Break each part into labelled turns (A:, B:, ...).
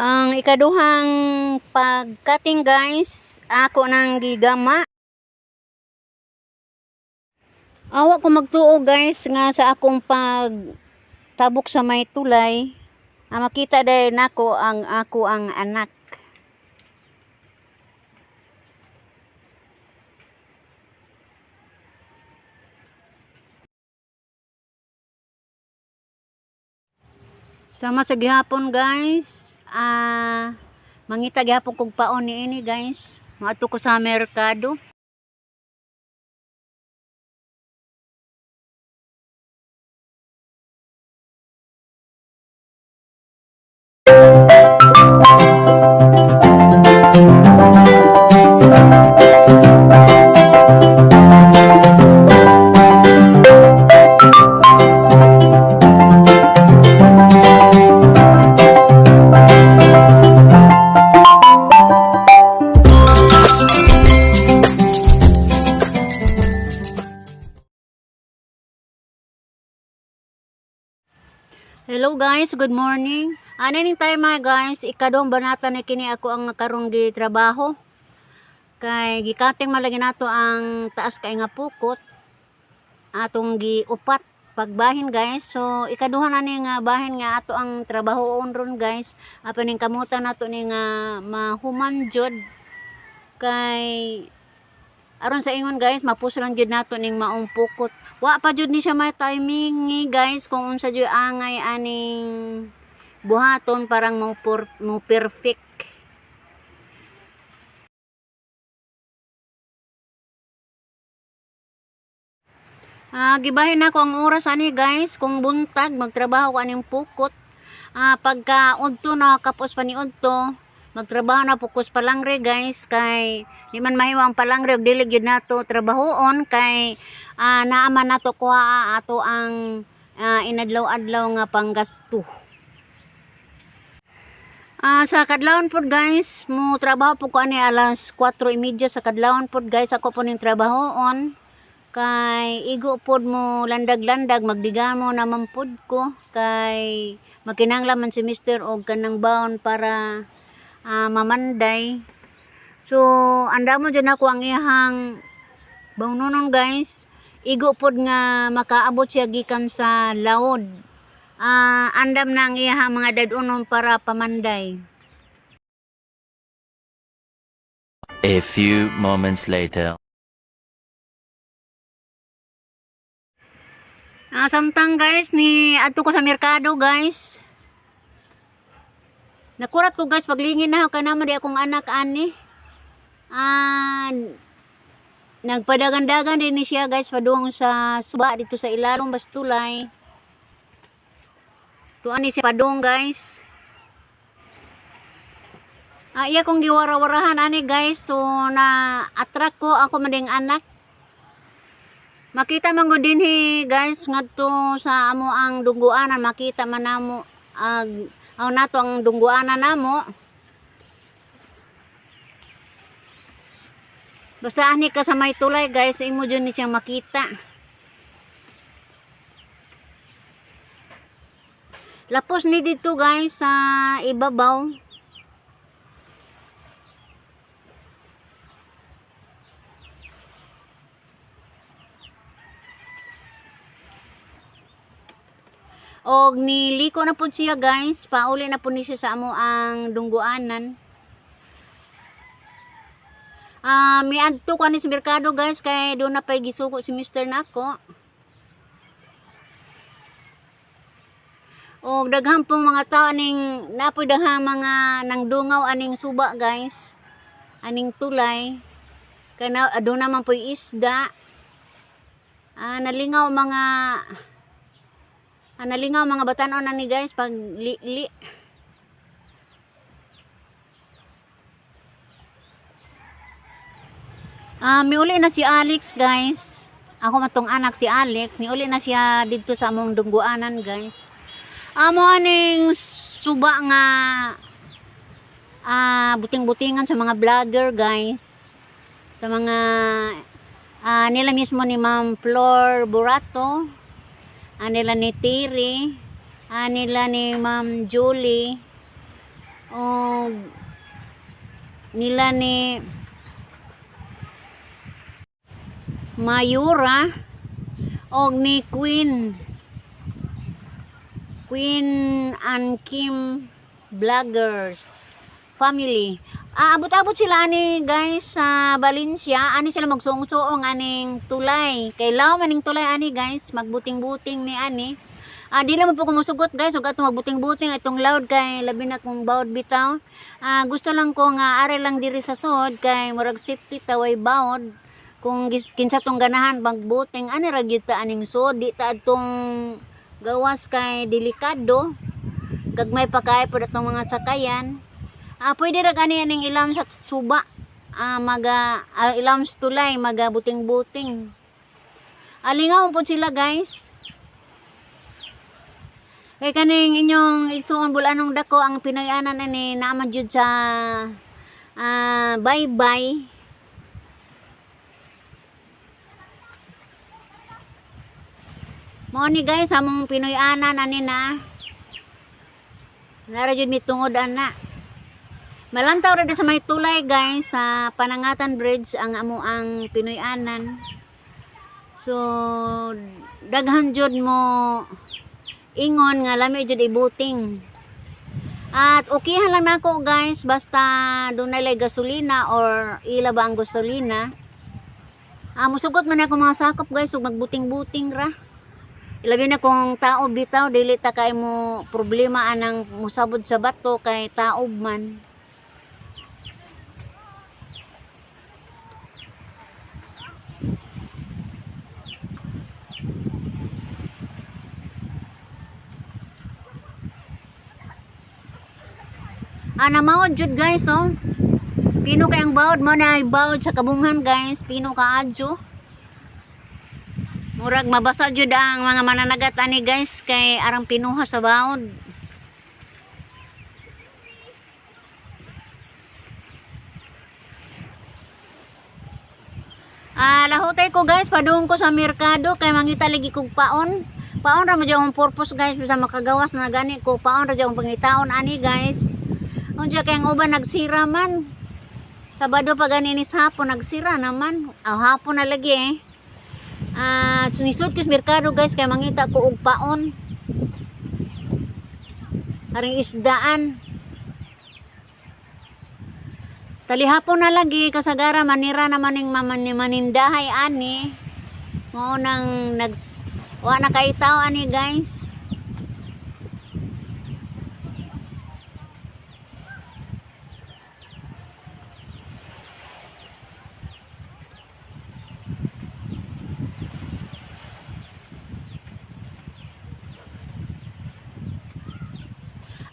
A: Ang ikaduhang pag-cutting guys, ako nang gigama. Awa ko magtuo guys nga sa akong pagtabok sa may tulay. Makita dahil nako ako ang anak. Sama sa gihapon guys. Mangita gihapon kog paon niini guys. Maadto ko sa merkado. Hello guys, good morning. Ning time mga guys, ikadong banata na kini ako ang karong gitrabaho. Kay gikating malagi nato ang taas kay nga pukot. Atong giupat pagbahin guys. So ikaduha na ni nga bahin nga ato ang trabahoon ron guys. Apa ning kamutan nato ni nga mahuman jud. Kay aron sa ingon guys, mapuso lang jud nato ning maong pukot. Wa pa jud ni siya may timing ni guys kung unsa jud angay aning buhaton parang mo perfect. Gibahin nako ang oras ani guys kung buntag magtrabaho ko aning pukot. Pagka udto na kapos pa ni udto, magtrabaho na fokus palangre guys kay di man mahiwang palangre og dili gyud nato trabahoon kay naaman nato kuha ato ang inadlaw-adlaw nga panggasto. Sa kadlawon pod guys, mo trabaho po ko ani alas 4:30 sa kadlawon pod guys ako po ning trabahoon kay igo pod mo landag-landag magdigan mo naman pod ko kay makinahanglan man si Mr. og kanang baon para mamanday. So anda mo dyan ako ang ihang bawnonon guys, igo pod nga makaabot siya gikan sa laod. Andam na ang ihang mga dadunon para pamanday.
B: A few moments later.
A: Samtang guys ni adto ko sa merkado guys. Nakurat ko guys paglingin na ako naman di akong anak ani. Nagpadagandagan din ni siya guys padung sa suba dito sa ilalong bastulay. Tuan ni siya padung guys. Iya kong giwara-warahan ani guys, so na attract ko ako mading anak. Makita man gud dinhi guys ngadto sa amo ang dungguanan, makita man namo nato ang dungguanan namo. Basta ani ka sa may tulay guys, imo dyan ni siyang makita. Lapos ni dito guys sa ibabaw. Og niliko na po siya guys, pauli na po ni siya sa amo ang dungguanan. Miadto ko ni sa merkado guys kay doon na pay gisuko si Mr. nako. Og daghang pong mga tao aning napoy daghang mga nangdungaw aning suba guys. Aning tulay. Kay doon naman po isda. Nalingaw mga batanon ani guys pag li. Miuli na si Alex guys. Ako matong anak si Alex, niuli na siya dito sa among dungguanan guys. Amo aning suba nga buting-butingan sa mga vlogger guys. Sa mga nila mismo ni Ma'am Flor Burato, nila ni Tiri, nila ni Ma'am Julie, o nila ni Mayura og ni Queen and Kim vloggers family. Abot-abot sila ani guys sa Valencia, ani sila magsuong-suong aning tulay. Kay law maning tulay ani guys, magbuting-buting ni ani. Di lang po kumusugot guys, ug ato magbuting-buting itong loud kay labi na kong bawd bitaw. Gusto lang ko nga are lang diri sa sod kay murag safety taway bawd. Kung kinsa tong ganahan magbuting ani ra gyud ta aning sod, di ta adtong gawas kay delikado. Gagmay pa kay pud atong mga sakayan. Pwede ra gani aning ilam sa suba. Ilam sa tulay maga buting-buting. Alingaw po sila guys. Kay kaning inyong igsuon bulanong dako ang Pinoyanan ani naman jud sa bye-bye. Mo ni guys among Pinoyanan ani na. Nara jud mitungod ana. Malantaw ra sa may tulay guys sa Panangatan Bridge ang amuang Pinoyanan. So daghan jud mo ingon nga lami jud ibuting. At okay lang nako guys basta dunay gasolina or ila ba ang gasolina. Musugot man ako mga sakop guys ug magbuting-buting ra. Ilabi na kung tao bitaw dili ta kay mo problema anang musabod sa bato kay taob man. Namawad jud guys oh. Pino kay ang bawd mo na bawd sa kabunghan guys, pino kaadyo. Murag mabasa jud ang mga mananagat ani guys kay arang pinuha sa bawd. Lahutay ko guys padung ko sa merkado kay mangita lagi kog paon. Paon ra mo jud ang purpose guys bisa makagawas na gani ko paon ra jud ang pangitaon ani guys. Unja kay ang uban nagsira man. Sabado pa gani ni hapon nagsira naman. Hapon na lagi eh. Sunisod ko sa merkado guys kay mangita ko og paon. Aring isdaan. Talihapon na lagi kasagara manira naman ning manindahay ani. Mo nang wa na kaitaw ani guys.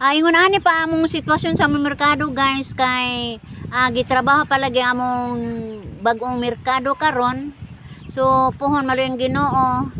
A: Ingon ani pa among sitwasyon sa merkado guys kay gitrabaho palagi among bag-ong merkado karon. So puhon malo yung Ginoo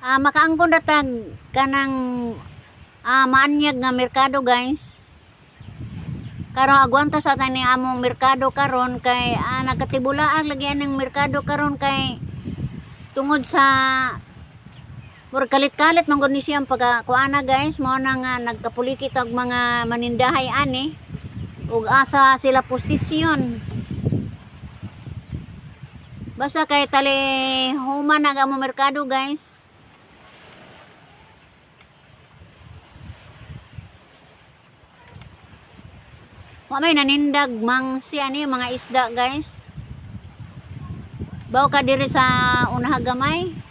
A: makaangkon ratag kanang maanyag nga merkado guys. Karon agwanta sa tani among merkado karon kay nagkatibulaag lagi anang merkado karon kay tungod sa kalit-kalit man gud ni siyang pagkuana guys mo na nga nagkapulikit og mga manindahay ani ug asa sila posisyon basta kay tali human na ang merkado guys. Wa may nanindag mangsi ani mga isda guys. Baw ka diri sa unaha gamay.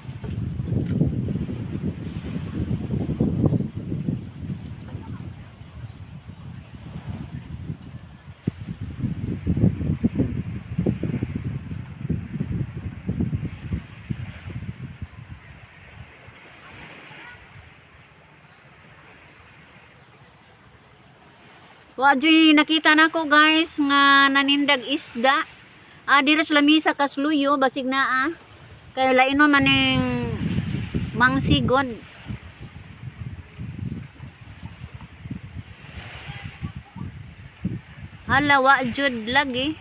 A: Wa jud nakita nako guys nga nanindag isda. Diri sa lamisa kasluyo basig naa. Kay lainon maning mangsigod. Hala wa jud lagi.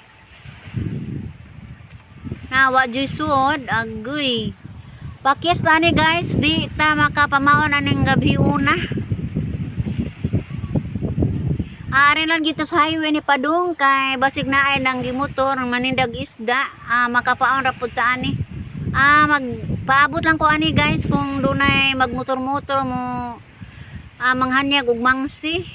A: Wa jud suod agoy. Pakyas tani guys, di ta makapamaon aning gabi una. Ari lang dito sa highway ni Padung kay basig na ay nang gimotor ng manindag isda. Makapaon ra pud ta ani. Magpaabot lang ko ani guys kung dunay magmotor-motor mo manghanyag og mangsi.